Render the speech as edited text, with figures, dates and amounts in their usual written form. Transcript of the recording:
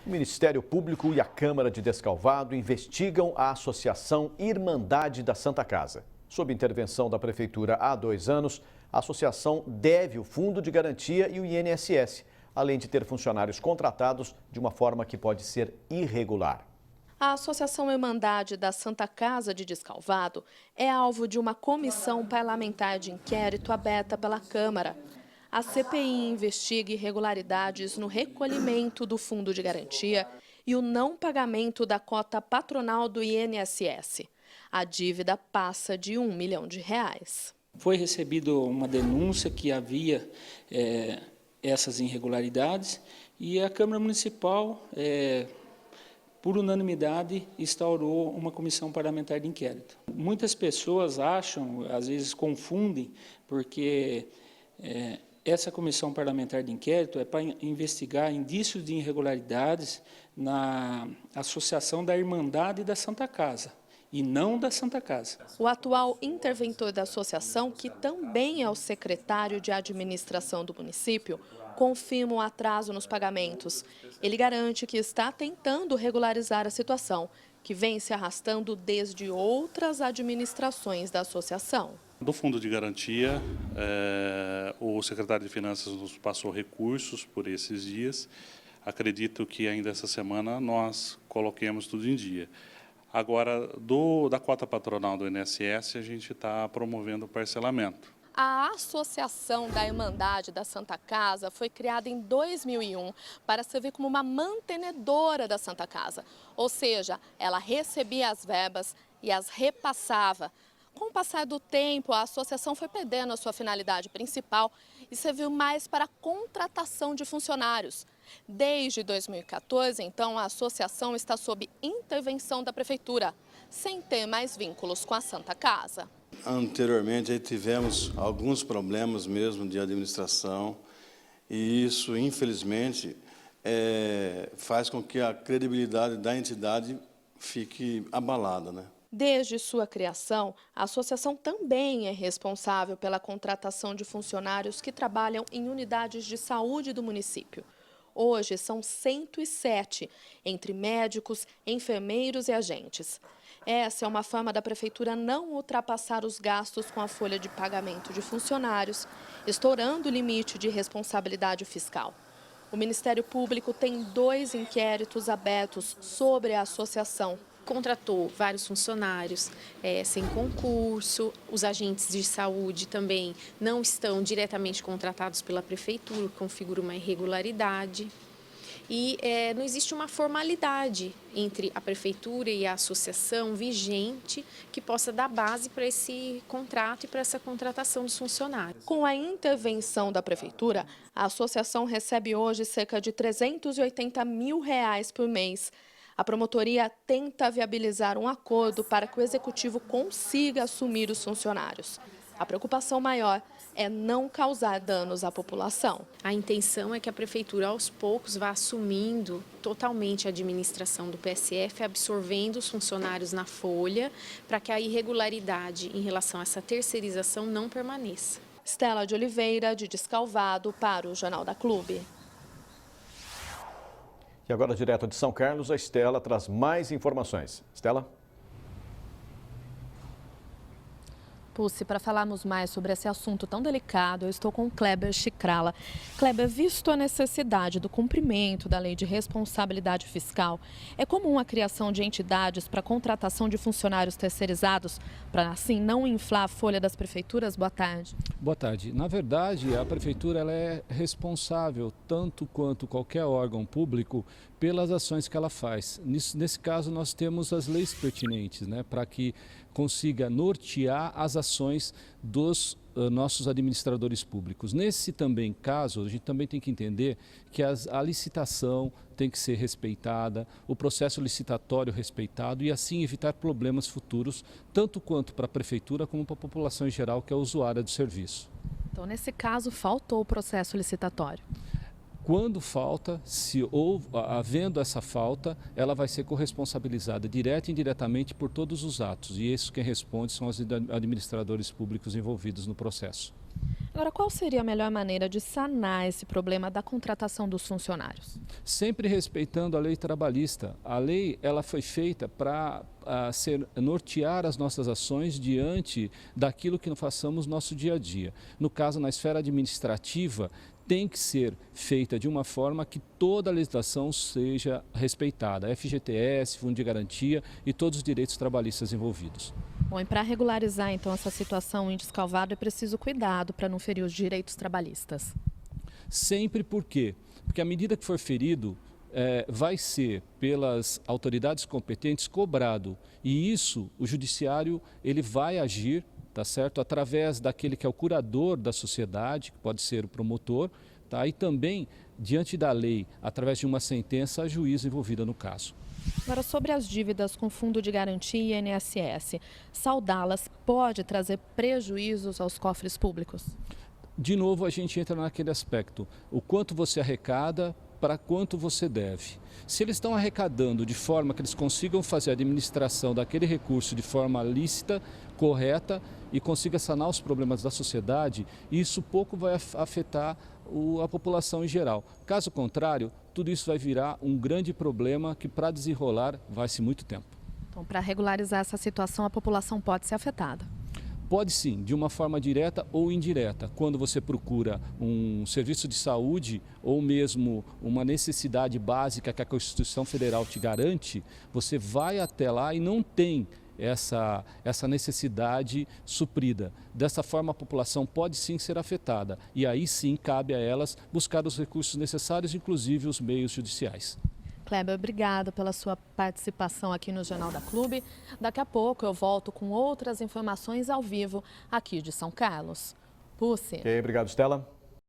O Ministério Público e a Câmara de Descalvado investigam a Associação Irmandade da Santa Casa. Sob intervenção da Prefeitura há 2 anos, a associação deve o Fundo de Garantia e o INSS, além de ter funcionários contratados de uma forma que pode ser irregular. A Associação Irmandade da Santa Casa de Descalvado é alvo de uma comissão parlamentar de inquérito aberta pela Câmara. A CPI investiga irregularidades no recolhimento do Fundo de Garantia e o não pagamento da cota patronal do INSS. A dívida passa de R$1 milhão. Foi recebida uma denúncia que havia essas irregularidades e a Câmara Municipal, por unanimidade, instaurou uma comissão parlamentar de inquérito. Muitas pessoas acham, às vezes confundem, porque essa comissão parlamentar de inquérito é para investigar indícios de irregularidades na associação da Irmandade da Santa Casa, e não da Santa Casa. O atual interventor da associação, que também é o secretário de administração do município, confirma o atraso nos pagamentos. Ele garante que está tentando regularizar a situação, que vem se arrastando desde outras administrações da associação. Do Fundo de Garantia, o secretário de Finanças nos passou recursos por esses dias. Acredito que ainda essa semana nós coloquemos tudo em dia. Agora, da cota patronal do INSS, a gente está promovendo o parcelamento. A Associação da Irmandade da Santa Casa foi criada em 2001 para servir como uma mantenedora da Santa Casa. Ou seja, ela recebia as verbas e as repassava. Com o passar do tempo, a associação foi perdendo a sua finalidade principal e serviu mais para a contratação de funcionários. Desde 2014, então, a associação está sob intervenção da Prefeitura, sem ter mais vínculos com a Santa Casa. Anteriormente, tivemos alguns problemas mesmo de administração e isso, infelizmente, faz com que a credibilidade da entidade fique abalada, né? Desde sua criação, a associação também é responsável pela contratação de funcionários que trabalham em unidades de saúde do município. Hoje são 107, entre médicos, enfermeiros e agentes. Essa é uma forma da Prefeitura não ultrapassar os gastos com a folha de pagamento de funcionários, estourando o limite de responsabilidade fiscal. O Ministério Público tem 2 inquéritos abertos sobre a associação. Contratou vários funcionários sem concurso, os agentes de saúde também não estão diretamente contratados pela Prefeitura, configura uma irregularidade. E não existe uma formalidade entre a Prefeitura e a associação vigente que possa dar base para esse contrato e para essa contratação dos funcionários. Com a intervenção da Prefeitura, a associação recebe hoje cerca de R$380 mil por mês. A promotoria tenta viabilizar um acordo para que o executivo consiga assumir os funcionários. A preocupação maior é não causar danos à população. A intenção é que a Prefeitura, aos poucos, vá assumindo totalmente a administração do PSF, absorvendo os funcionários na folha, para que a irregularidade em relação a essa terceirização não permaneça. Estela de Oliveira, de Descalvado, para o Jornal da Clube. E agora, direto de São Carlos, a Estela traz mais informações. Estela? Pucci, para falarmos mais sobre esse assunto tão delicado, eu estou com o Kleber Chicrala. Kleber, visto a necessidade do cumprimento da lei de responsabilidade fiscal, é comum a criação de entidades para contratação de funcionários terceirizados, para assim não inflar a folha das prefeituras? Boa tarde. Boa tarde. Na verdade, a prefeitura ela é responsável, tanto quanto qualquer órgão público, pelas ações que ela faz. Nesse caso, nós temos as leis pertinentes, né, para que consiga nortear as ações dos nossos administradores públicos. Nesse também caso, a gente também tem que entender que a licitação tem que ser respeitada, o processo licitatório respeitado e assim evitar problemas futuros, tanto quanto para a prefeitura como para a população em geral, que é usuária do serviço. Então, nesse caso, faltou o processo licitatório? Quando falta, havendo essa falta, ela vai ser corresponsabilizada direta e indiretamente por todos os atos. E isso quem responde são os administradores públicos envolvidos no processo. Agora, qual seria a melhor maneira de sanar esse problema da contratação dos funcionários? Sempre respeitando a lei trabalhista. A lei ela foi feita para nortear as nossas ações diante daquilo que façamos no nosso dia a dia. No caso, na esfera administrativa, tem que ser feita de uma forma que toda a legislação seja respeitada. FGTS, Fundo de Garantia e todos os direitos trabalhistas envolvidos. Bom, e para regularizar então essa situação em Descalvado é preciso cuidado para não ferir os direitos trabalhistas. Sempre por quê? Porque à medida que for ferido, vai ser pelas autoridades competentes cobrado. E isso, o judiciário, ele vai agir, tá certo? Através daquele que é o curador da sociedade, que pode ser o promotor, tá? E também, diante da lei, através de uma sentença, a juíza envolvida no caso. Agora, sobre as dívidas com Fundo de Garantia e INSS, saldá-las pode trazer prejuízos aos cofres públicos? De novo, a gente entra naquele aspecto, o quanto você arrecada, para quanto você deve. Se eles estão arrecadando de forma que eles consigam fazer a administração daquele recurso de forma lícita, correta e consiga sanar os problemas da sociedade, isso pouco vai afetar a população em geral. Caso contrário, tudo isso vai virar um grande problema que para desenrolar vai-se muito tempo. Então, para regularizar essa situação, a população pode ser afetada? Pode sim, de uma forma direta ou indireta. Quando você procura um serviço de saúde ou mesmo uma necessidade básica que a Constituição Federal te garante, você vai até lá e não tem essa necessidade suprida. Dessa forma, a população pode sim ser afetada e aí sim cabe a elas buscar os recursos necessários, inclusive os meios judiciais. Kleber, obrigada pela sua participação aqui no Jornal da Clube. Daqui a pouco eu volto com outras informações ao vivo aqui de São Carlos. Pucci. Ok, obrigado, Stella.